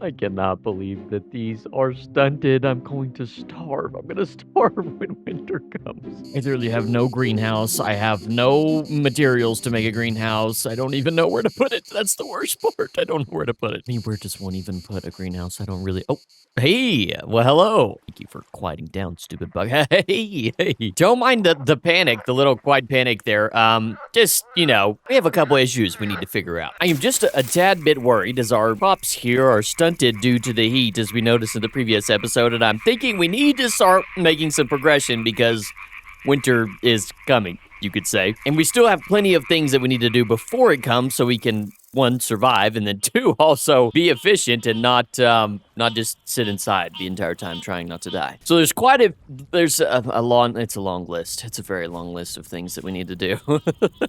I cannot believe that these are stunted. I'm going to starve. I'm going to starve when winter comes. I literally have no greenhouse. I have no materials to make a greenhouse. I don't even know where to put it. That's the worst part. I don't know where to put it. Where just won't even put a greenhouse. I don't really. Oh, hey. Well, hello. Thank you for quieting down, stupid bug. Hey. Don't mind the panic, the little quiet panic there. Just, we have a couple issues we need to figure out. I am just a tad bit worried as our crops here are stunted due to the heat, as we noticed in the previous episode, and I'm thinking we need to start making some progression because winter is coming, you could say. And we still have plenty of things that we need to do before it comes so we can, one, survive, and then two, also be efficient and not just sit inside the entire time trying not to die. So it's a long list. It's a very long list of things that we need to do.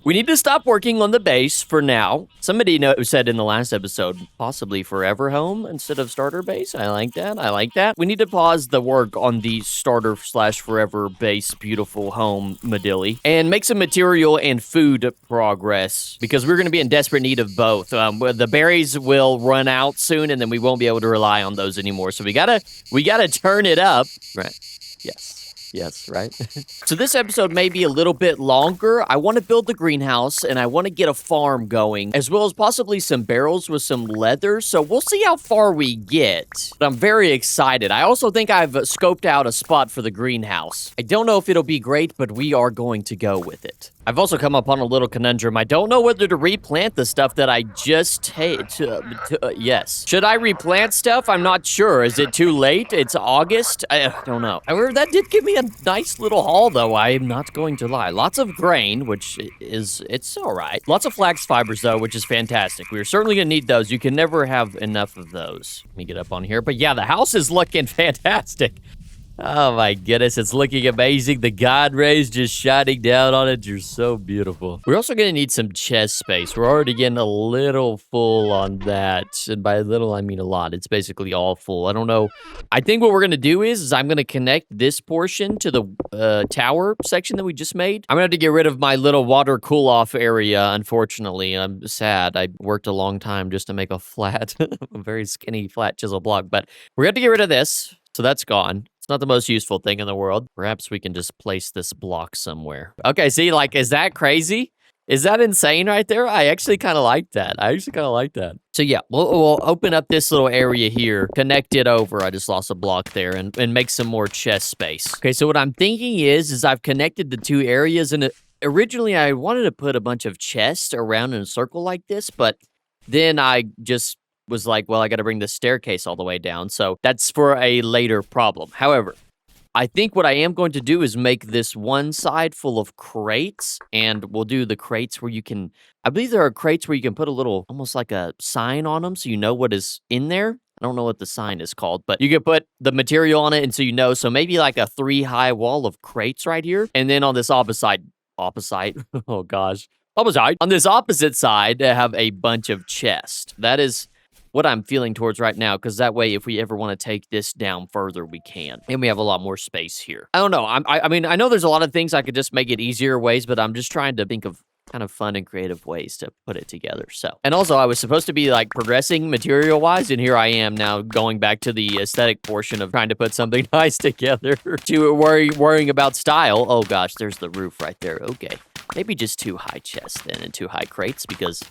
We need to stop working on the base for now. Somebody said in the last episode, possibly forever home instead of starter base. I like that. We need to pause the work on the starter/forever base beautiful home Medilli and make some material and food progress because we're going to be in desperate need of both. The berries will run out soon, and then we won't be able to rely on those anymore. So we gotta turn it up, right? Yes, right? So this episode may be a little bit longer. I want to build the greenhouse, and I want to get a farm going, as well as possibly some barrels with some leather. So we'll see how far we get. But I'm very excited. I also think I've scoped out a spot for the greenhouse. I don't know if it'll be great, but we are going to go with it. I've also come upon a little conundrum. I don't know whether to replant the stuff that I just yes. Should I replant stuff? I'm not sure. Is it too late? It's August? I don't know. However, that did give me a nice little haul, though. I am not going to lie. Lots of grain, which it's all right. Lots of flax fibers, though, which is fantastic. We're certainly going to need those. You can never have enough of those. Let me get up on here. But yeah, the house is looking fantastic. Oh my goodness, it's looking amazing. The God rays just shining down on it. You're so beautiful. We're also going to need some chest space. We're already getting a little full on that. And by little, I mean a lot. It's basically all full. I don't know. I think what we're going to do is I'm going to connect this portion to the tower section that we just made. I'm going to have to get rid of my little water cool-off area, unfortunately. I'm sad. I worked a long time just to make a flat, a very skinny flat chisel block. But we're going to have to get rid of this. So that's gone. It's not the most useful thing in the world. Perhaps we can just place this block somewhere. Okay, see, is that crazy? Is that insane right there? I actually kind of like that. So yeah, we'll open up this little area here, connect it over. I just lost a block there and make some more chest space. Okay, so what I'm thinking is I've connected the two areas, and originally I wanted to put a bunch of chests around in a circle like this, but then I just was like, well, I got to bring the staircase all the way down. So that's for a later problem. However, I think what I am going to do is make this one side full of crates, and we'll do the crates where I believe there are crates where you can put a little, almost like a sign on them so you know what is in there. I don't know what the sign is called, but you can put the material on it and so you know. So maybe like a 3-high wall of crates right here. And then on this opposite, oh gosh, on this opposite side, I have a bunch of chests. That is what I'm feeling towards right now, because that way, if we ever want to take this down further, we can. And we have a lot more space here. I don't know. I mean, I know there's a lot of things I could just make it easier ways, but I'm just trying to think of kind of fun and creative ways to put it together. So, and also I was supposed to be progressing material wise, and here I am now going back to the aesthetic portion of trying to put something nice together to worrying about style. Oh gosh, there's the roof right there. Okay. Maybe just 2 high chests then and 2 high crates, because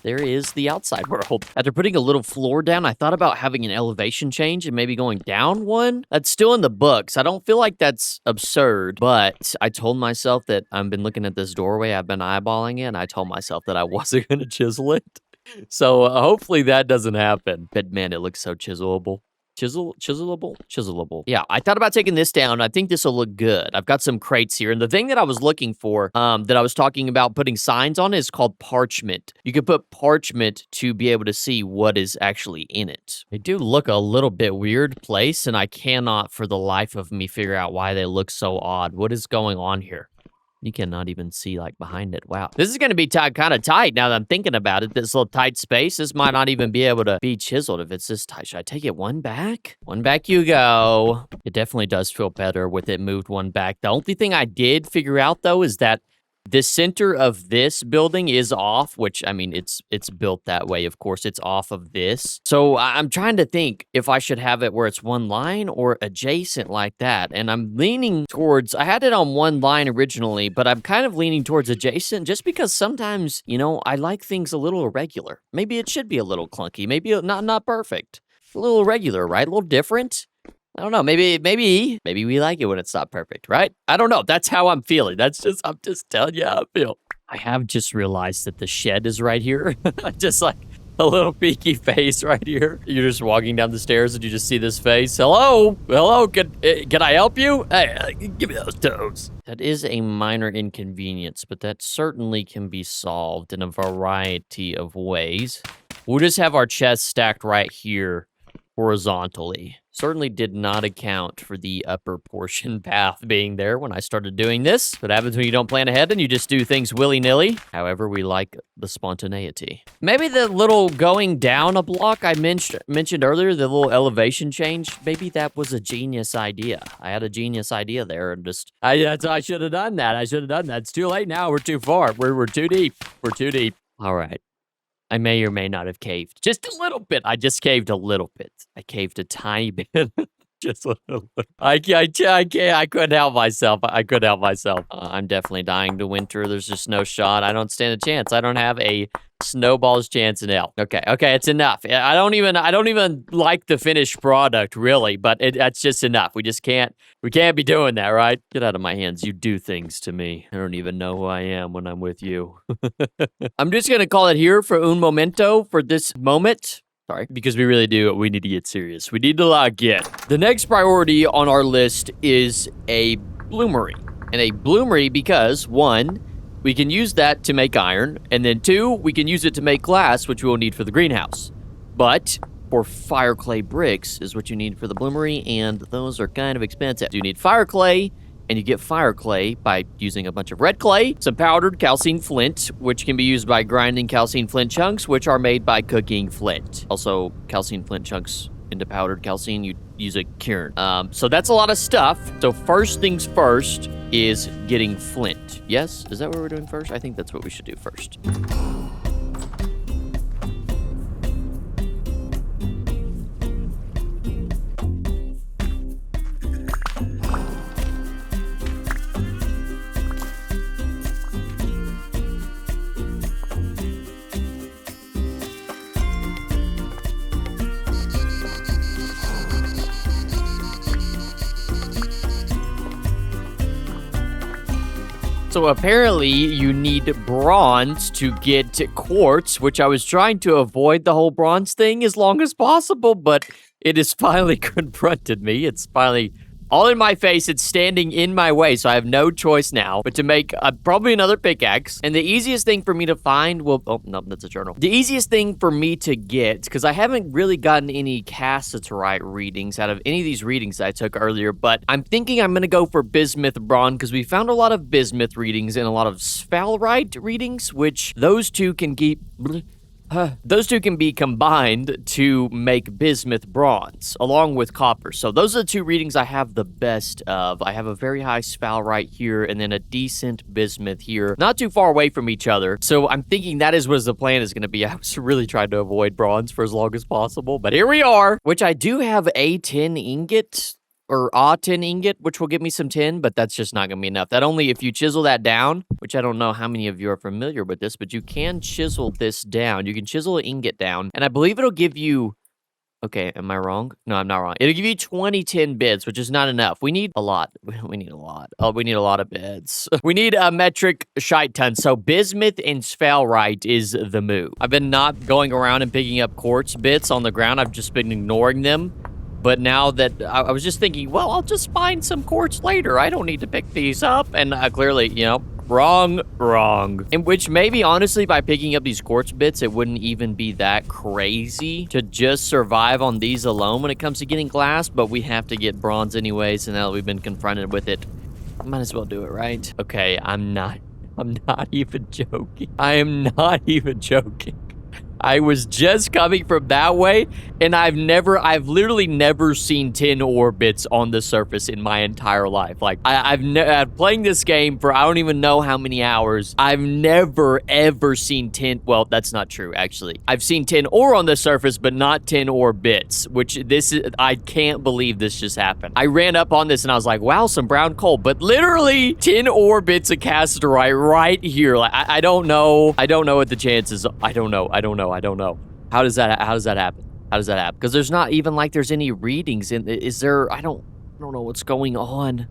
there is the outside world. After putting a little floor down, I thought about having an elevation change and maybe going down one. That's still in the books. I don't feel like that's absurd, but I told myself that I've been looking at this doorway. I've been eyeballing it, and I told myself that I wasn't going to chisel it. So hopefully that doesn't happen. But man, it looks so chiselable. Chiselable. Yeah, I thought about taking this down. I think this will look good. I've got some crates here. And the thing that I was looking for, that I was talking about putting signs on, is called parchment. You can put parchment to be able to see what is actually in it. They do look a little bit weird placed, and I cannot for the life of me figure out why they look so odd. What is going on here? You cannot even see behind it. Wow. This is going to be kind of tight now that I'm thinking about it. This little tight space, this might not even be able to be chiseled if it's this tight. Should I take it one back? One back you go. It definitely does feel better with it moved one back. The only thing I did figure out, though, is that The center of this building is off, which, I mean, it's built that way, of course. It's off of this. So I'm trying to think if I should have it where it's one line or adjacent like that. And I'm leaning towards, I had it on one line originally, but I'm kind of leaning towards adjacent just because sometimes, you know, I like things a little irregular. Maybe it should be a little clunky. Maybe not perfect. A little irregular, right? A little different. I don't know. Maybe we like it when it's not perfect, right? I don't know. That's how I'm feeling. I'm just telling you how I feel. I have just realized that the shed is right here. Just like a little peeky face right here. You're just walking down the stairs and you just see this face. Hello, can I help you? Hey, give me those toes. That is a minor inconvenience, but that certainly can be solved in a variety of ways. We'll just have our chest stacked right here horizontally. Certainly did not account for the upper portion path being there when I started doing this. What happens when you don't plan ahead and you just do things willy-nilly? However, we like the spontaneity. Maybe the little going down a block I mentioned earlier, the little elevation change, maybe that was a genius idea. I had a genius idea there and just, I should have done that. It's too late now. We're too far. We're too deep. We're too deep. All right. I may or may not have caved. Just a little bit. I just caved a little bit. I caved a tiny bit. Just a little bit. I couldn't help myself. I'm definitely dying to winter. There's just no shot. I don't stand a chance. I don't have a snowball's chance in hell. Okay, it's enough. I don't even like the finished product, really, but that's just enough. We can't be doing that, right? Get out of my hands. You do things to me. I don't even know who I am when I'm with you. I'm just gonna call it here for un momento, for this moment. Sorry, because we really do. We need to get serious. We need to lock in. The next priority on our list is a bloomery. And a bloomery because, one, we can use that to make iron, and then two, we can use it to make glass, which we will need for the greenhouse. But for fire clay bricks is what you need for the bloomery, and those are kind of expensive. You need fire clay, and you get fire clay by using a bunch of red clay, some powdered calcined flint, which can be used by grinding calcined flint chunks, which are made by cooking flint. Also, calcined flint chunks into powdered calcine, you use a kiln. So that's a lot of stuff. So first things first is getting flint. Yes? Is that what we're doing first? I think that's what we should do first. So apparently you need bronze to get quartz, which I was trying to avoid the whole bronze thing as long as possible, but it has finally confronted me. It's finally all in my face. It's standing in my way, so I have no choice now but to make probably another pickaxe. And the easiest thing for me to find will... Oh, no, that's a journal. The easiest thing for me to get, because I haven't really gotten any cassiterite readings out of any of these readings I took earlier, but I'm thinking I'm going to go for bismuth bronze because we found a lot of bismuth readings and a lot of sphalerite readings, which those two can keep... Those two can be combined to make bismuth bronze, along with copper. So those are the two readings I have the best of. I have a very high sphalerite here, and then a decent bismuth here, not too far away from each other. So I'm thinking that is what the plan is going to be. I was really trying to avoid bronze for as long as possible, but here we are, which I do have a tin ingot, or a tin ingot, which will give me some tin, but that's just not going to be enough. That only if you chisel that down, which I don't know how many of you are familiar with this, but you can chisel this down. You can chisel an ingot down, and I believe it'll give you... Okay, am I wrong? No, I'm not wrong. It'll give you 20 tin bits, which is not enough. We need a lot. We need a lot. Oh, we need a lot of bits. We need a metric shite ton. So bismuth and sphalerite is the move. I've been not going around and picking up quartz bits on the ground. I've just been ignoring them. But now that I was just thinking, well, I'll just find some quartz later. I don't need to pick these up. And clearly, you know, wrong. In which maybe, honestly, by picking up these quartz bits, it wouldn't even be that crazy to just survive on these alone when it comes to getting glass. But we have to get bronze anyways. And now that we've been confronted with it, I might as well do it, right? Okay, I'm not even joking. I am not even joking. I was just coming from that way, and I've literally never seen tin orbits on the surface in my entire life. Like, I've playing this game for I don't even know how many hours. I've never, ever seen tin. Well, that's not true, actually. I've seen tin ore on the surface, but not tin orbits, which I can't believe this just happened. I ran up on this, and I was like, wow, some brown coal, but literally tin orbits a casterite right here. Like, I don't know. I don't know what the chances are. I don't know. How does that happen? Because there's not even like there's any readings in. Is there? I don't know what's going on.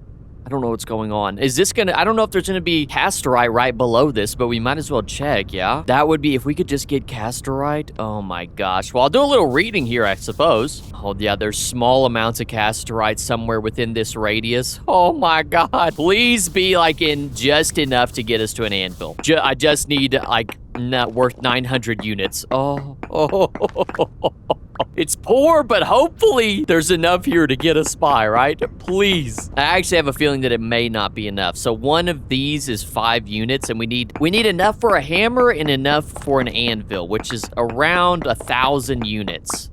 Is this gonna? I don't know if there's gonna be casterite right below this, but we might as well check. Yeah, that would be if we could just get casterite. Oh my gosh. Well, I'll do a little reading here, I suppose. Oh yeah, there's small amounts of casterite somewhere within this radius. Oh my god. Please be like in just enough to get us to an anvil. I just need like not worth 900 units. Oh. It's poor, but hopefully there's enough here to get a spy, right? Please. I actually have a feeling that it may not be enough. So one of these is 5 units, and we need enough for a hammer and enough for an anvil, which is around 1,000 units.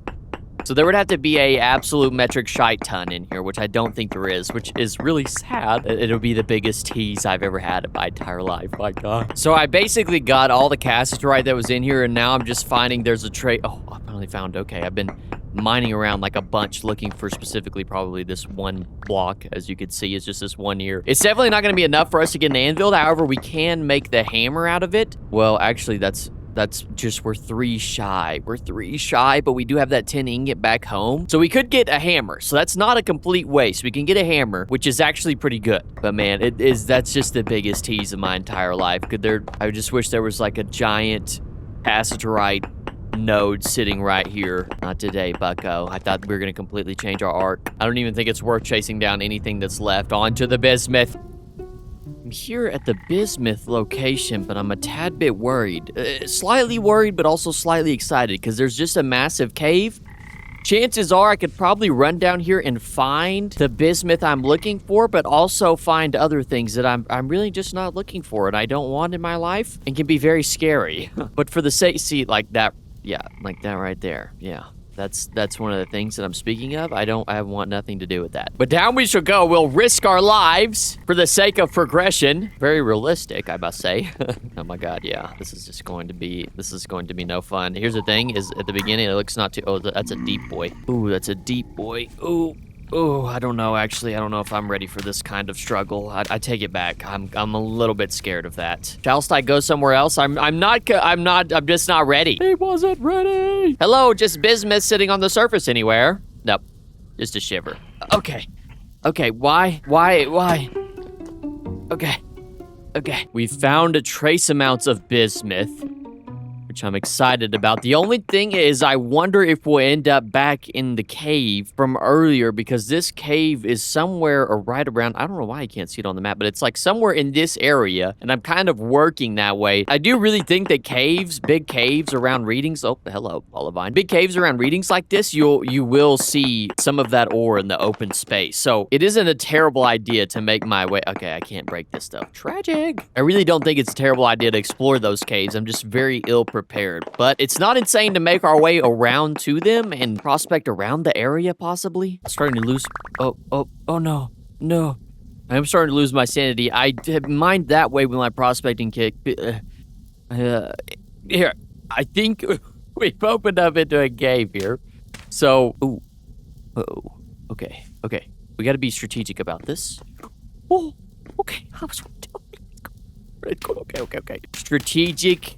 So there would have to be a absolute metric shite ton in here, which I don't think there is, which is really sad. It'll be the biggest tease I've ever had in my entire life. My God. So I basically got all the casterite that was in here, and now I'm just finding there's a tray. Oh, I finally found. Okay, I've been mining around like a bunch looking for specifically probably this one block. As you can see, it's just this one here. It's definitely not going to be enough for us to get an anvil. However, we can make the hammer out of it. Well, actually, that's just, we're 3 shy. We're 3 shy, but we do have that 10 ingot back home. So we could get a hammer. So that's not a complete waste. We can get a hammer, which is actually pretty good. But man, that's just the biggest tease of my entire life. I just wish there was like a giant casterite node sitting right here. Not today, bucko. I thought we were going to completely change our art. I don't even think it's worth chasing down anything that's left. Onto the bismuth. I'm here at the bismuth location, but I'm a tad bit worried. Slightly worried, but also slightly excited, because there's just a massive cave. Chances are I could probably run down here and find the bismuth I'm looking for, but also find other things that I'm really just not looking for and I don't want in my life, and can be very scary. But for the sake, see, like that, yeah, like that right there, yeah. That's one of the things that I'm speaking of. I want nothing to do with that. But down we shall go. We'll risk our lives for the sake of progression. Very realistic, I must say. Oh my God, yeah. This is going to be no fun. Here's the thing, is at the beginning it looks not too, oh, that's a deep boy. Ooh, that's a deep boy. Ooh, I don't know, actually. I don't know if I'm ready for this kind of struggle. I take it back. I'm a little bit scared of that. Shallst I go somewhere else? I'm just not ready. He wasn't ready. Hello, just bismuth sitting on the surface anywhere. Nope, just a shiver. Okay, why? Okay. We found a trace amounts of bismuth, which I'm excited about. The only thing is I wonder if we'll end up back in the cave from earlier, because this cave is somewhere or right around, I don't know why I can't see it on the map, but it's like somewhere in this area, and I'm kind of working that way. I do really think that big caves around readings, oh, hello, Olivine. Big caves around readings like this, you will see some of that ore in the open space. So it isn't a terrible idea to make my way. Okay, I can't break this stuff. Tragic. I really don't think it's a terrible idea to explore those caves. I'm just very ill prepared. But it's not insane to make our way around to them and prospect around the area, possibly. I'm starting to lose. Oh no. I'm starting to lose my sanity. I mind that way with my prospecting kick. Here, I think we've opened up into a cave here. So, okay. We got to be strategic about this. Oh, okay. Okay. Strategic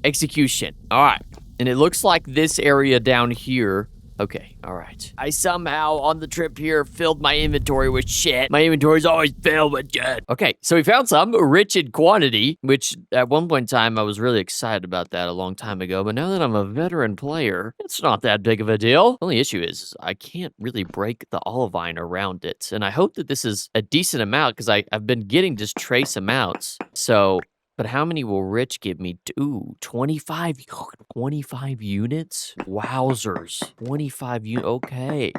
execution. All right. And it looks like this area down here. Okay. All right. I somehow on the trip here filled my inventory with shit. My inventory's always filled with shit. Okay. So we found some rich in quantity, which at one point in time I was really excited about that a long time ago. But now that I'm a veteran player, it's not that big of a deal. The only issue is I can't really break the olivine around it. And I hope that this is a decent amount, because I've been getting just trace amounts. So, but how many will Rich give me? Ooh, 25 units? Wowzers. 25 units. Okay.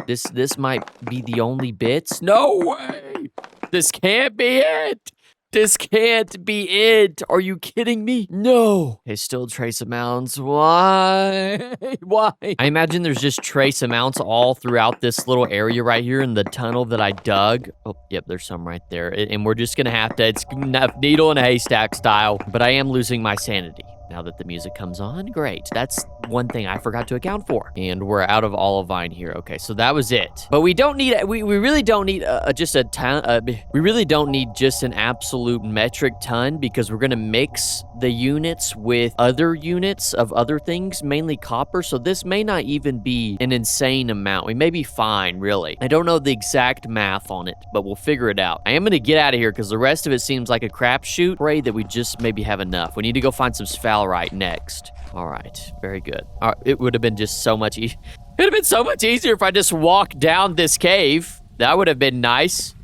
This might be the only bits. No way. This can't be it. This can't be it. Are you kidding me? No. Okay, still trace amounts. Why? Why? I imagine there's just trace amounts all throughout this little area right here in the tunnel that I dug. Oh, yep, there's some right there. And we're just gonna have to, it's needle in a haystack style. But I am losing my sanity. Now that the music comes on, great. That's one thing I forgot to account for. And we're out of olivine here. Okay, so that was it. But we don't need, we really don't need just a ton, we really don't need just an absolute metric ton because we're gonna mix the units with other units of other things, mainly copper. So this may not even be an insane amount. We may be fine, really. I don't know the exact math on it, but we'll figure it out. I am gonna get out of here because the rest of it seems like a crapshoot. Pray that we just maybe have enough. We need to go find some sphalerite next. All right, very good. All right, it would have been just so much It would have been so much easier if I just walked down this cave. That would have been nice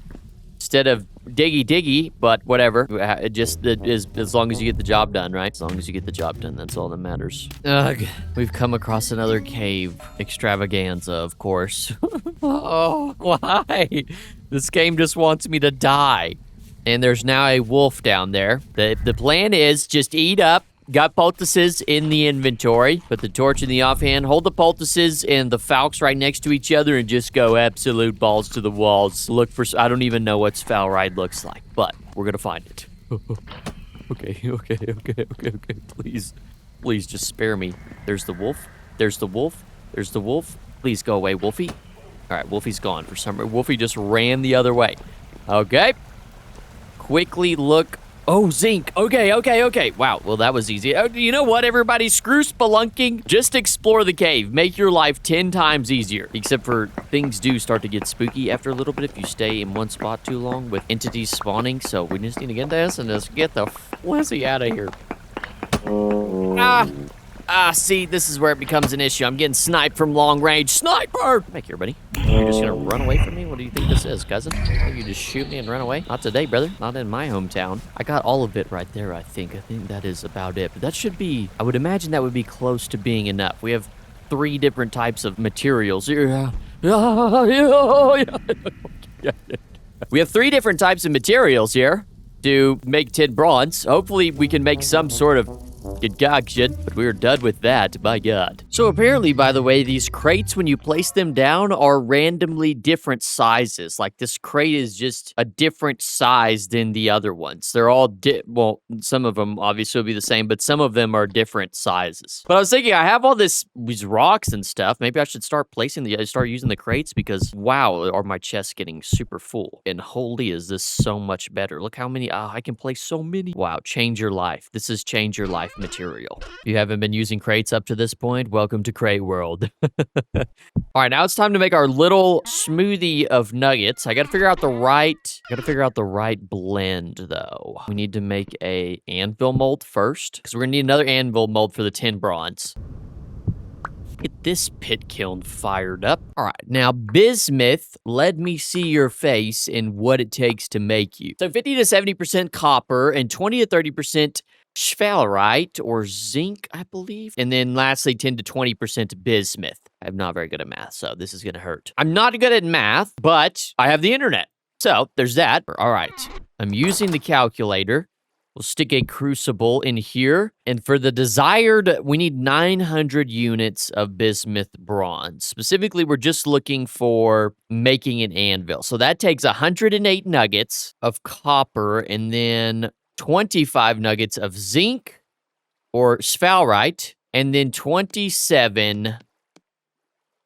instead of diggy, but whatever. It just is as long as you get the job done, right? As long as you get the job done, that's all that matters. Ugh, we've come across another cave extravaganza, of course. Oh, why? This game just wants me to die. And there's now a wolf down there. The plan is just eat up. Got poultices in the inventory. Put the torch in the offhand. Hold the poultices and the falx right next to each other and just go absolute balls to the walls. Look for... I don't even know what sphalerite looks like, but we're gonna find it. Okay. Please just spare me. There's the wolf. There's the wolf. There's the wolf. Please go away, Wolfie. All right, Wolfie's gone for some reason. Wolfie just ran the other way. Okay. Quickly look... Oh, zinc. Okay. Wow, well, that was easy. You know what, everybody? Screw spelunking. Just explore the cave. Make your life 10 times easier. Except for things do start to get spooky after a little bit if you stay in one spot too long with entities spawning. So we just need to get this and just get the flizzy out of here. See, this is where it becomes an issue. I'm getting sniped from long range. Sniper! Come back here, buddy. You're just gonna run away from me? What do you think this is, cousin? You just shoot me and run away? Not today, brother. Not in my hometown. I got all of it right there, I think. I think that is about it. But that should be... I would imagine that would be close to being enough. We have 3 different types of materials here. We have 3 different types of materials here to make tin bronze. Hopefully, we can make some sort of concoction, but we're done with that, by God. So apparently, by the way, these crates, when you place them down, are randomly different sizes. Like, this crate is just a different size than the other ones. They're all, well, some of them obviously will be the same, but some of them are different sizes. But I was thinking, I have all these rocks and stuff. Maybe I should start start using the crates because, wow, are my chests getting super full. And holy, is this so much better. Look how many, I can place so many. Wow, change your life. This is change your life material. If you haven't been using crates up to this point, welcome to Crate World. All right, now it's time to make our little smoothie of nuggets. I gotta figure out the right blend, though. We need to make a anvil mold first, because we're gonna need another anvil mold for the tin bronze. Get this pit kiln fired up. All right, now bismuth, let me see your face and what it takes to make you. So 50 to 70% copper and 20 to 30% sphalerite or zinc, I believe. And then lastly, 10 to 20% bismuth. I'm not very good at math, so this is gonna hurt. I'm not good at math, but I have the internet. So there's that. All right, I'm using the calculator. We'll stick a crucible in here. And for the desired, we need 900 units of bismuth bronze. Specifically, we're just looking for making an anvil. So that takes 108 nuggets of copper and then 25 nuggets of zinc or sphalerite, and then 27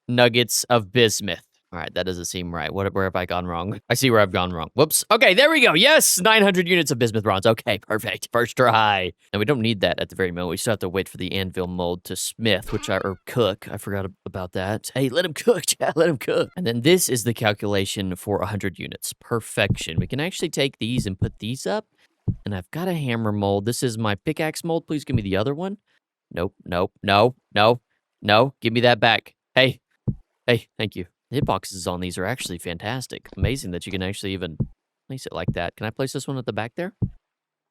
nuggets of bismuth. All right, that doesn't seem right. Where have I gone wrong? I see where I've gone wrong. Whoops. Okay, there we go. Yes, 900 units of bismuth bronze. Okay, perfect. First try. And we don't need that at the very moment. We still have to wait for the anvil mold to smith, or cook. I forgot about that. Hey, let him cook, chat. Let him cook. And then this is the calculation for 100 units. Perfection. We can actually take these and put these up. And I've got a hammer mold. This is my pickaxe mold. Please give me the other one. Nope. Give me that back. Hey, thank you. The hitboxes on these are actually fantastic. Amazing that you can actually even place it like that. Can I place this one at the back there?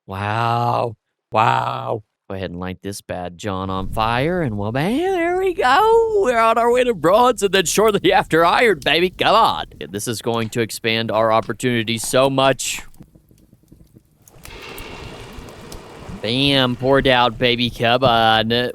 Wow. Go ahead and light this bad John on fire. And well, man, there we go. We're on our way to bronze and then shortly after iron, baby. Come on. This is going to expand our opportunities so much. Bam, poured out, baby cub.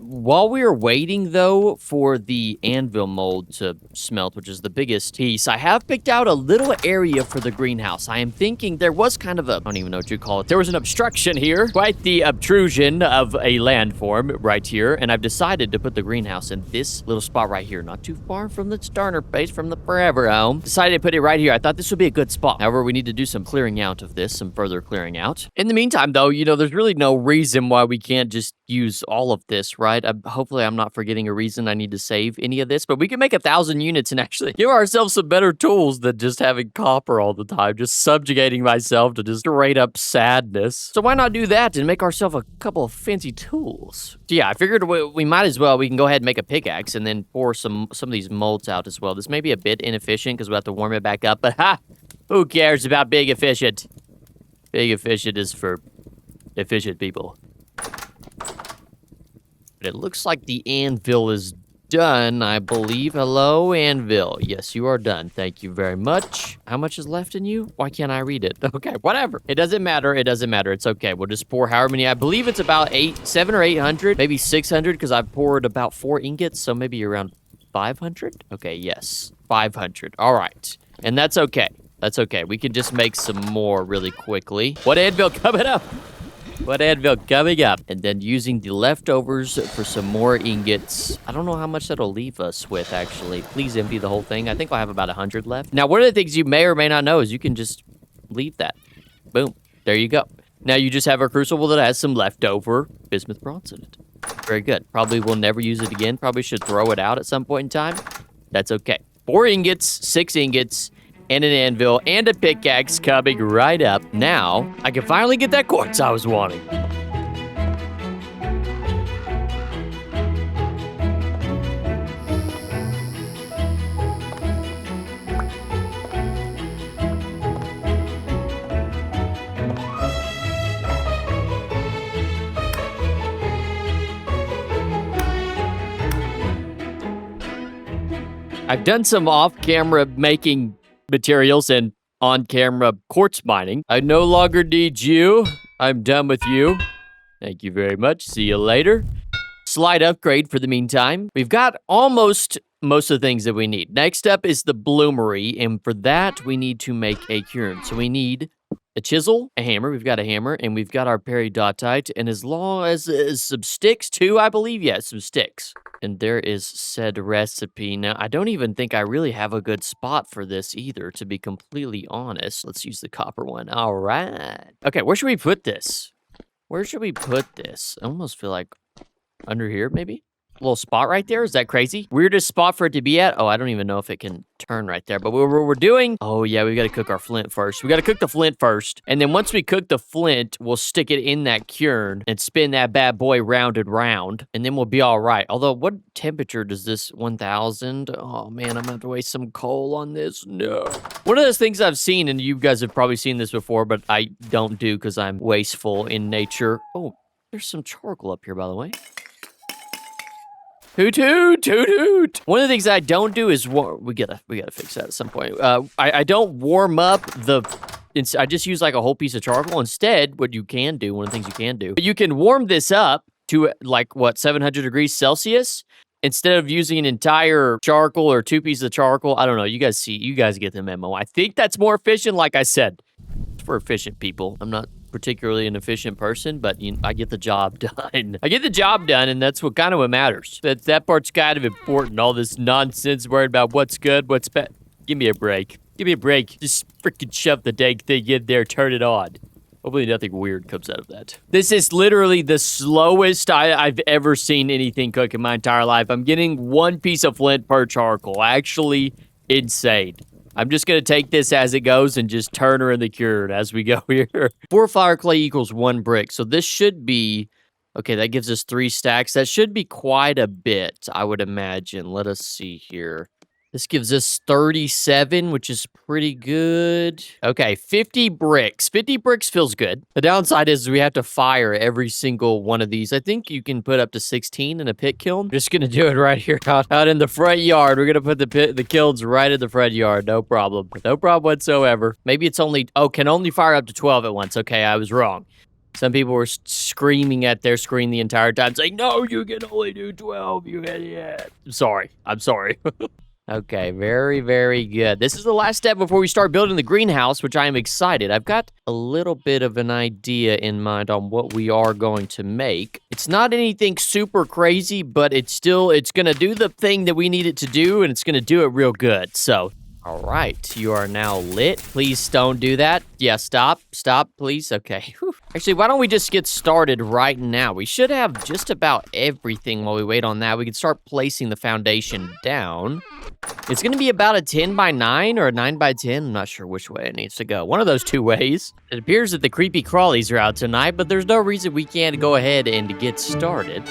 While we were waiting, though, for the anvil mold to smelt, which is the biggest piece, I have picked out a little area for the greenhouse. I am thinking there was kind of a, I don't even know what you call it. There was an obstruction here, quite the obtrusion of a landform right here, and I've decided to put the greenhouse in this little spot right here, not too far from the starter base from the forever home. Decided to put it right here. I thought this would be a good spot. However, we need to do some clearing out of this, some further clearing out. In the meantime, though, you know, there's really no reason why we can't just use all of this, right? Hopefully I'm not forgetting a reason I need to save any of this, but we can make 1,000 units and actually give ourselves some better tools than just having copper all the time, just subjugating myself to just straight up sadness. So why not do that and make ourselves a couple of fancy tools? So yeah, I figured we might as well, we can go ahead and make a pickaxe and then pour some of these molds out as well. This may be a bit inefficient because we'll have to warm it back up, but ha! Who cares about being efficient? Being efficient is for efficient people. But it looks like the anvil is done, I believe. Hello, anvil. Yes, you are done. Thank you very much. How much is left in you? Why can't I read it? Okay, whatever. It doesn't matter. It doesn't matter. It's okay. We'll just pour however many. I believe it's about 700 or 800, maybe 600, because I've poured about 4 ingots, so maybe around 500? Okay, yes. 500. All right. And that's okay. That's okay. We can just make some more really quickly. What anvil coming up? What anvil coming up? And then using the leftovers for some more ingots. I don't know how much that'll leave us with, actually. Please empty the whole thing. I think I'll have about 100 left. Now, one of the things you may or may not know is you can just leave that. Boom. There you go. Now you just have a crucible that has some leftover bismuth bronze in it. Very good. Probably will never use it again. Probably should throw it out at some point in time. That's okay. 4 ingots, 6 ingots, and an anvil, and a pickaxe coming right up. Now, I can finally get that quartz I was wanting. I've done some off-camera making materials and on-camera quartz mining. I no longer need you. I'm done with you. Thank you very much. See you later. Slight upgrade for the meantime. We've got almost most of the things that we need. Next up is the bloomery, and for that, we need to make a quern. So we need a chisel, a hammer. We've got a hammer, and we've got our peridotite, and as long as some sticks too, I believe. Yes, some sticks. And there is said recipe. Now, I don't even think I really have a good spot for this either, to be completely honest. Let's use the copper one. All right. Okay, where should we put this? Where should we put this? I almost feel like under here, maybe? A little spot right there? Is that crazy? Weirdest spot for it to be at? Oh, I don't even know if it can turn right there. But what we're doing... Oh, yeah, we got to cook our flint first. We got to cook the flint first. And then once we cook the flint, we'll stick it in that quern and spin that bad boy round and round. And then we'll be all right. Although, what temperature does this 1,000? Oh, man, I'm going to have to waste some coal on this. No. One of those things I've seen, and you guys have probably seen this before, but I don't do because I'm wasteful in nature. Oh, there's some charcoal up here, by the way. Hoot hoot, hoot hoot. One of the things I don't do is we gotta fix that at some point. I don't warm up I just use like a whole piece of charcoal. Instead, what you can do, one of the things you can do, you can warm this up to like what, 700 degrees Celsius instead of using an entire charcoal or 2 pieces of charcoal. I don't know. You guys get the memo. I think that's more efficient. Like I said, it's for efficient people. I'm not particularly an efficient person, but I get the job done. I get the job done, and that's what matters. That part's kind of important. All this nonsense worried about what's good, what's bad. Give me a break. Give me a break. Just freaking shove the dang thing in there, turn it on. Hopefully nothing weird comes out of that. This is literally the slowest I've ever seen anything cook in my entire life. I'm getting 1 piece of flint per charcoal. Actually insane. I'm just going to take this as it goes and just turn her in the quern as we go here. 4 fire clay equals 1 brick. So this should be... Okay, that gives us 3 stacks. That should be quite a bit, I would imagine. Let us see here. This gives us 37, which is pretty good. Okay, 50 bricks. 50 bricks feels good. The downside is we have to fire every single one of these. I think you can put up to 16 in a pit kiln. Just gonna do it right here out in the front yard. We're gonna put the kilns right in the front yard. No problem. No problem whatsoever. Maybe it's only... Oh, can only fire up to 12 at once. Okay, I was wrong. Some people were screaming at their screen the entire time, saying, "No, you can only do 12, you idiot." I'm sorry. Okay, very, very good. This is the last step before we start building the greenhouse, which I am excited. I've got a little bit of an idea in mind on what we are going to make. It's not anything super crazy, but it's gonna do the thing that we need it to do, and it's gonna do it real good. So, all right, you are now lit. Please don't do that. Yeah, stop, please. Okay. Whew. Actually, why don't we just get started right now? We should have just about everything while we wait on that. We can start placing the foundation down. It's gonna be about a 10 by 9 or a 9 by 10. I'm not sure which way it needs to go. One of those two ways. It appears that the creepy crawlies are out tonight, but there's no reason we can't go ahead and get started.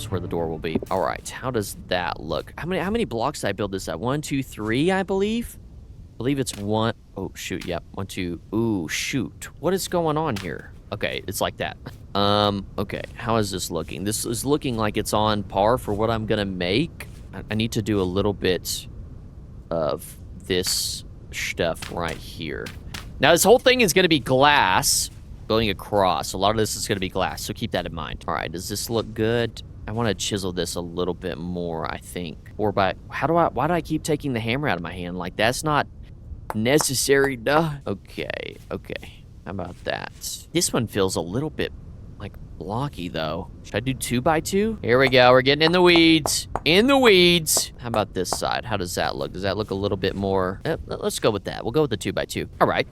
Where the door will be. All right, how does that look? How many blocks did I build this at? 1, 2, 3, I believe. I believe it's 1. Oh shoot, yep. 1, 2. Ooh, shoot. What is going on here? Okay, it's like that. Okay, how is this looking? This is looking like it's on par for what I'm gonna make. I need to do a little bit of this stuff right here. Now, this whole thing is gonna be glass going across. A lot of this is gonna be glass, so keep that in mind. All right, does this look good? I want to chisel this a little bit more, I think. Or why do I keep taking the hammer out of my hand? Like, that's not necessary, duh. Okay. How about that? This one feels a little bit, like, blocky, though. Should I do 2 by 2? Here we go. We're getting in the weeds. How about this side? How does that look? Does that look a little bit more? Let's go with that. We'll go with the 2 by 2. All right.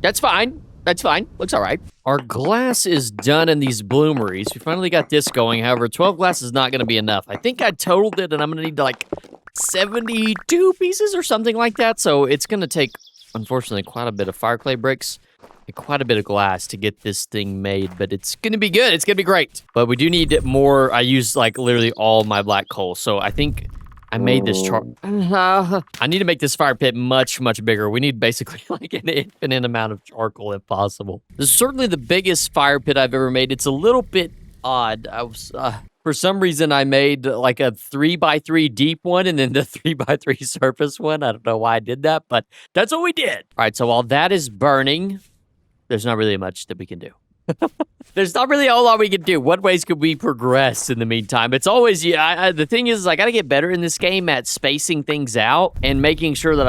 That's fine. Looks all right. Our glass is done in these bloomeries. We finally got this going. However, 12 glass is not going to be enough. I think I totaled it, and I'm going to need like 72 pieces or something like that. So it's going to take, unfortunately, quite a bit of fire clay bricks and quite a bit of glass to get this thing made. But it's going to be good. It's going to be great. But we do need more. I used like literally all my black coal. So I think I made this I need to make this fire pit much, much bigger. We need basically like an infinite amount of charcoal if possible. This is certainly the biggest fire pit I've ever made. It's a little bit odd. I was, for some reason, I made like a 3 by 3 deep one and then the 3 by 3 surface one. I don't know why I did that, but that's what we did. All right, so while that is burning, there's not really much that we can do. There's not really a whole lot we can do. What ways could we progress in the meantime? It's always, the thing is I got to get better in this game at spacing things out and making sure that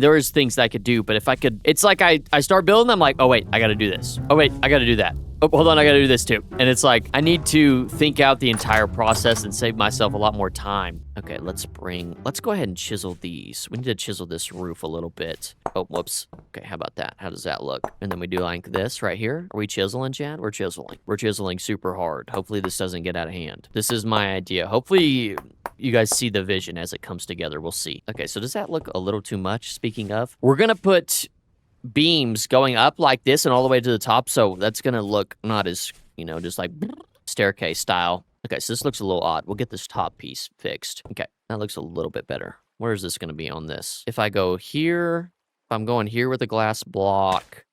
there is things that I could do, but if I could, it's like I start building, I'm like, oh wait, I got to do this. Oh wait, I got to do that. Oh, hold on, I gotta do this too. And it's like, I need to think out the entire process and save myself a lot more time. Okay, let's go ahead and chisel these. We need to chisel this roof a little bit. Oh, whoops. Okay, how about that? How does that look? And then we do like this right here. Are we chiseling, Chad? We're chiseling. We're chiseling super hard. Hopefully this doesn't get out of hand. This is my idea. Hopefully you guys see the vision as it comes together. We'll see. Okay, so does that look a little too much? Speaking of, we're gonna put beams going up like this and all the way to the top, so that's gonna look not as, just like staircase style. Okay, so this looks a little odd. We'll get this top piece fixed. Okay, that looks a little bit better. Where is this gonna be on this? If I go here, if I'm going here with a glass block,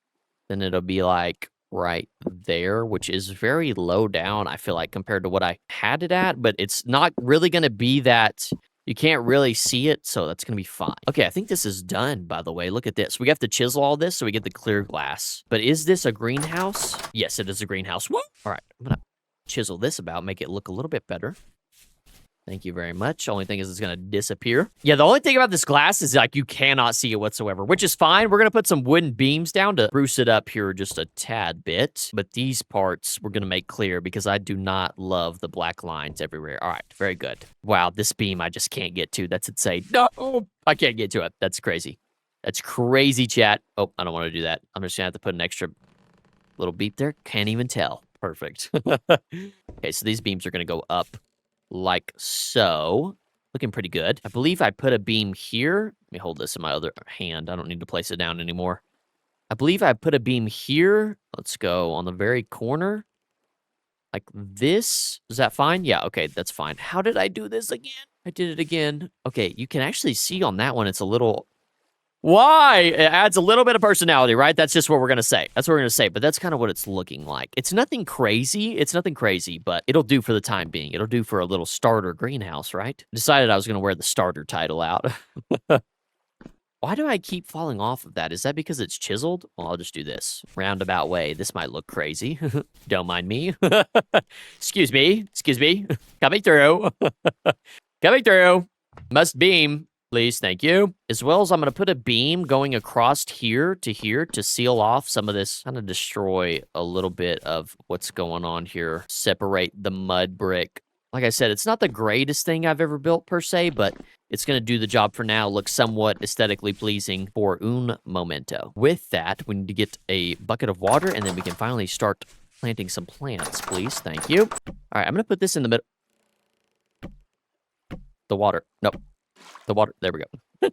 then it'll be like right there, which is very low down, I feel like, compared to what I had it at, but it's not really gonna be that. You can't really see it, so that's going to be fine. Okay, I think this is done, by the way. Look at this. We have to chisel all this so we get the clear glass. But is this a greenhouse? Yes, it is a greenhouse. Woo! All right, I'm going to chisel this about, make it look a little bit better. Thank you very much. Only thing is it's going to disappear. Yeah, the only thing about this glass is like you cannot see it whatsoever, which is fine. We're going to put some wooden beams down to spruce it up here just a tad bit. But these parts we're going to make clear because I do not love the black lines everywhere. All right, very good. Wow, this beam I just can't get to. That's insane. No, I can't get to it. That's crazy. That's crazy, chat. Oh, I don't want to do that. I'm just going to have to put an extra little beep there. Can't even tell. Perfect. Okay, so these beams are going to go up like so. Looking pretty good. I believe I put a beam here. Let me hold this in my other hand. I don't need to place it down anymore. I believe I put a beam here. Let's go on the very corner. Like this. Is that fine? Yeah, okay, that's fine. How did I do this again? I did it again. Okay, you can actually see on that one, it's a little... Why? It adds a little bit of personality, right? That's just what we're going to say. That's what we're going to say, but that's kind of what it's looking like. It's nothing crazy. It's nothing crazy, but it'll do for the time being. It'll do for a little starter greenhouse, right? Decided I was going to wear the starter title out. Why do I keep falling off of that? Is that because it's chiseled? Well, I'll just do this. Roundabout way. This might look crazy. Don't mind me. Excuse me. Excuse me. Coming through. Coming through. Must beam. Please, thank you. As well as I'm going to put a beam going across here to seal off some of this, kind of destroy a little bit of what's going on here. Separate the mud brick. Like I said, it's not the greatest thing I've ever built per se, but it's going to do the job for now. Look somewhat aesthetically pleasing for un momento. With that, we need to get a bucket of water, and then we can finally start planting some plants, please. Thank you. All right, I'm going to put this in the middle. The water. Nope. The water. There we go.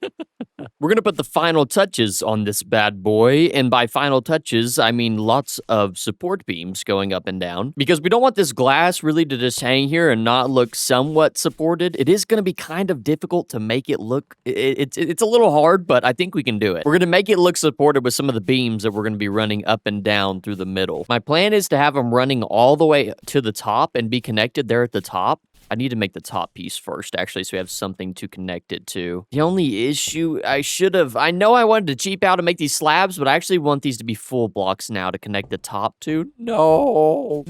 We're going to put the final touches on this bad boy. And by final touches, I mean lots of support beams going up and down. Because we don't want this glass really to just hang here and not look somewhat supported. It is going to be kind of difficult to make it look... It's a little hard, but I think we can do it. We're going to make it look supported with some of the beams that we're going to be running up and down through the middle. My plan is to have them running all the way to the top and be connected there at the top. I need to make the top piece first, actually, so we have something to connect it to. The only issue I know I wanted to cheap out and make these slabs, but I actually want these to be full blocks now to connect the top to. No.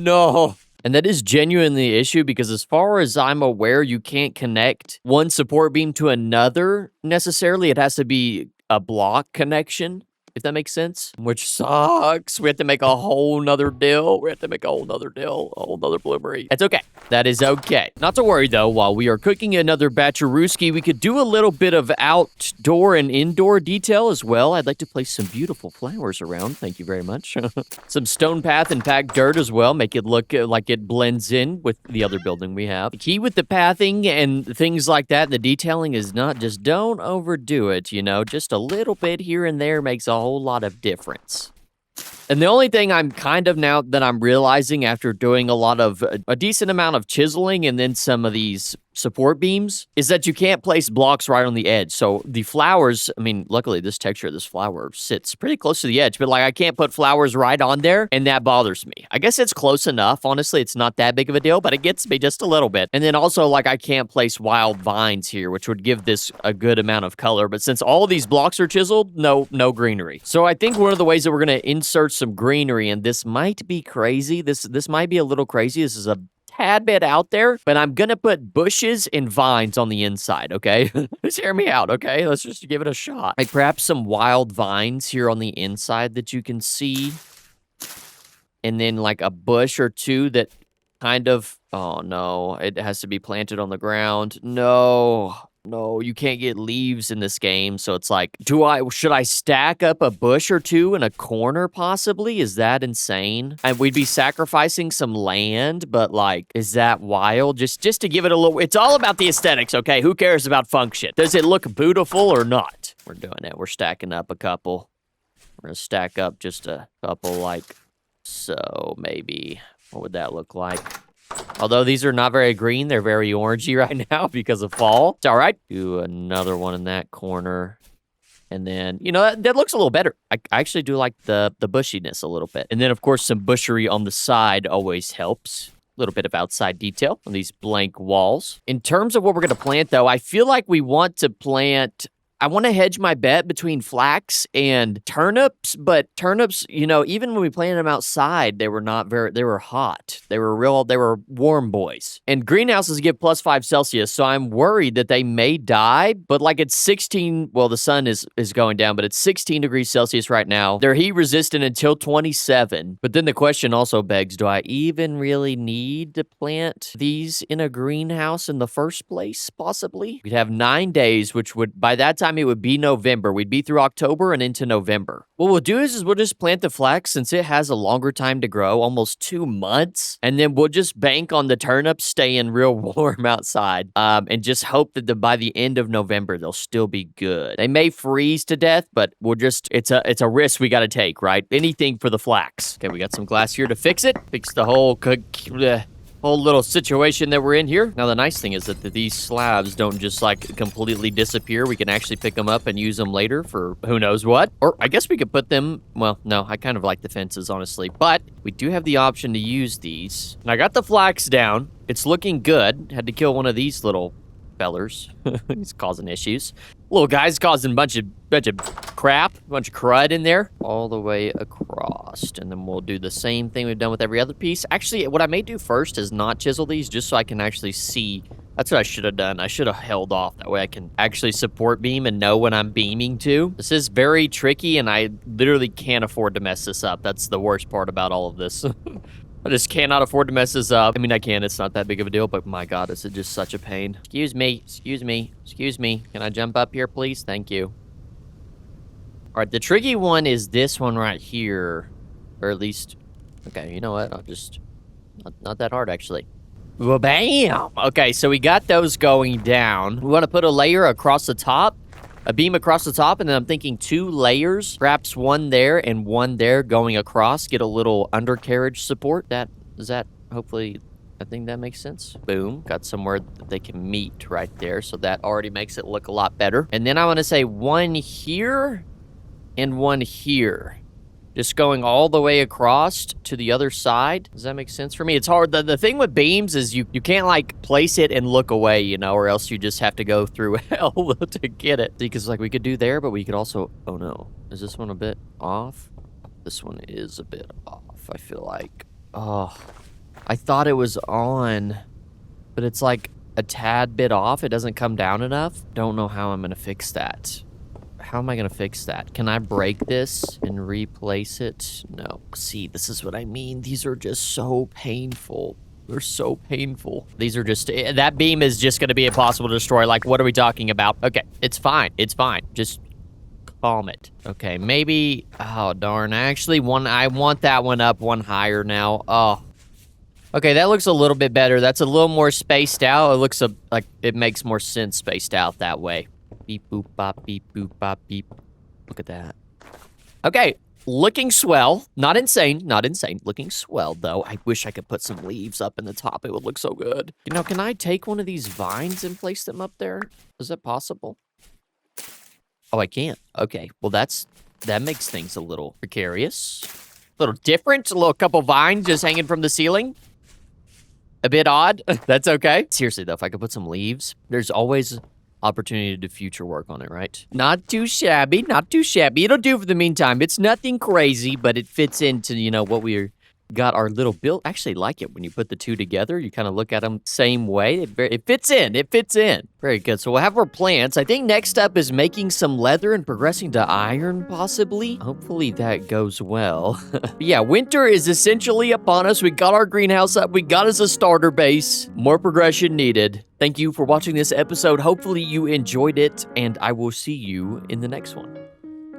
And that is genuinely the issue because as far as I'm aware, you can't connect one support beam to another necessarily. It has to be a block connection, if that makes sense, which sucks. We have to make a whole nother deal. A whole nother bloomery. It's okay. That is okay. Not to worry, though. While we are cooking another batcherooski, we could do a little bit of outdoor and indoor detail as well. I'd like to place some beautiful flowers around. Thank you very much. Some stone path and packed dirt as well. Make it look like it blends in with the other building we have. The key with the pathing and things like that, the detailing is not just don't overdo it, you know. Just a little bit here and there makes a whole lot of difference. And the only thing I'm kind of now that I'm realizing after doing a decent amount of chiseling and then some of these support beams is that you can't place blocks right on the edge. So the flowers, I mean, luckily this texture of this flower sits pretty close to the edge, but like I can't put flowers right on there and that bothers me. I guess it's close enough. Honestly, it's not that big of a deal, but it gets me just a little bit. And then also like I can't place wild vines here, which would give this a good amount of color. But since all of these blocks are chiseled, no greenery. So I think one of the ways that we're going to insert some greenery, and this might be crazy. This might be a little crazy. This is a tad bit out there, but I'm gonna put bushes and vines on the inside, okay? Just hear me out, okay? Let's just give it a shot. Like perhaps some wild vines here on the inside that you can see. And then like a bush or two that kind of... Oh, no. It has to be planted on the ground. No, you can't get leaves in this game. So it's like, should I stack up a bush or two in a corner possibly? Is that insane? And we'd be sacrificing some land, but like, is that wild? Just to give it a little, it's all about the aesthetics, okay? Who cares about function? Does it look beautiful or not? We're doing it. We're stacking up a couple. We're gonna stack up just a couple like so, maybe. What would that look like? Although these are not very green, they're very orangey right now because of fall. It's all right. Do another one in that corner. And then, you know, that looks a little better. I actually do like the bushiness a little bit. And then, of course, some bushery on the side always helps. A little bit of outside detail on these blank walls. In terms of what we're going to plant, though, I feel like we want to plant... I want to hedge my bet between flax and turnips, but turnips, you know, even when we planted them outside, they were hot. They were warm boys. And greenhouses give +5 Celsius, so I'm worried that they may die, but like it's 16, well, the sun is going down, but it's 16 degrees Celsius right now. They're heat resistant until 27. But then the question also begs, do I even really need to plant these in a greenhouse in the first place, possibly? We'd have 9 days, which would, by that time, it would be November. We'd be through October and into November. What we'll do is we'll just plant the flax since it has a longer time to grow, almost 2 months. And then we'll just bank on the turnips staying real warm outside and just hope that by the end of November, they'll still be good. They may freeze to death, but it's a risk we got to take, right? Anything for the flax. Okay, we got some glass here to fix it. Fix the whole... whole little situation that we're in here. Now, the nice thing is that these slabs don't just like completely disappear. We can actually pick them up and use them later for who knows what. Or I guess we could put them, well, no, I kind of like the fences, honestly. But we do have the option to use these. And I got the flax down. It's looking good. Had to kill one of these little fellers. He's causing issues. Little guy's causing a bunch of crap, a bunch of crud in there. All the way across. And then we'll do the same thing we've done with every other piece. Actually, what I may do first is not chisel these just so I can actually see. That's what I should have done. I should have held off. That way I can actually support beam and know when I'm beaming to. This is very tricky and I literally can't afford to mess this up. That's the worst part about all of this. I just cannot afford to mess this up. I mean, I can. It's not that big of a deal, but my God, is it just such a pain. Excuse me. Excuse me. Excuse me. Can I jump up here, please? Thank you. All right, the tricky one is this one right here. Or at least, okay, you know what? I'll just, not that hard, actually. Well, bam! Okay, so we got those going down. We want to put a layer across the top. A beam across the top, and then I'm thinking 2 layers, perhaps one there and one there going across, get a little undercarriage support. Hopefully, I think that makes sense. Boom, got somewhere that they can meet right there, so that already makes it look a lot better. And then I want to say one here and one here. Just going all the way across to the other side. Does that make sense for me? It's hard. The thing with beams is you can't, like, place it and look away, you know, or else you just have to go through hell to get it. Because, like, we could do there, but we could also... Oh, no. Is this one a bit off? This one is a bit off, I feel like. Oh, I thought it was on, but it's, like, a tad bit off. It doesn't come down enough. Don't know how I'm going to fix that. How am I gonna fix that? Can I break this and replace it? No. See, this is what I mean. These are just so painful. They're so painful. These are just, that beam is just gonna be impossible to destroy. Like, what are we talking about? Okay, it's fine. It's fine. Just calm it. Okay, maybe, oh, darn. Actually, I want that one up one higher now. Oh. Okay, that looks a little bit better. That's a little more spaced out. It looks like it makes more sense spaced out that way. Beep, boop, bop, beep, boop, bop, beep. Look at that. Okay, looking swell. Not insane, not insane. Looking swell, though. I wish I could put some leaves up in the top. It would look so good. You know, can I take one of these vines and place them up there? Is that possible? Oh, I can't. Okay, well, that makes things a little precarious. A little different. A little couple vines just hanging from the ceiling. A bit odd. That's okay. Seriously, though, if I could put some leaves, there's always... opportunity to do future work on it, right? Not too shabby, not too shabby. It'll do for the meantime. It's nothing crazy, but it fits into, you know, what we're got our little build. I actually like it when you put the two together. You kind of look at them same way. It fits in. It fits in. Very good. So we'll have our plants. I think next up is making some leather and progressing to iron, possibly. Hopefully that goes well. Yeah, winter is essentially upon us. We got our greenhouse up. We got us a starter base. More progression needed. Thank you for watching this episode. Hopefully you enjoyed it, and I will see you in the next one.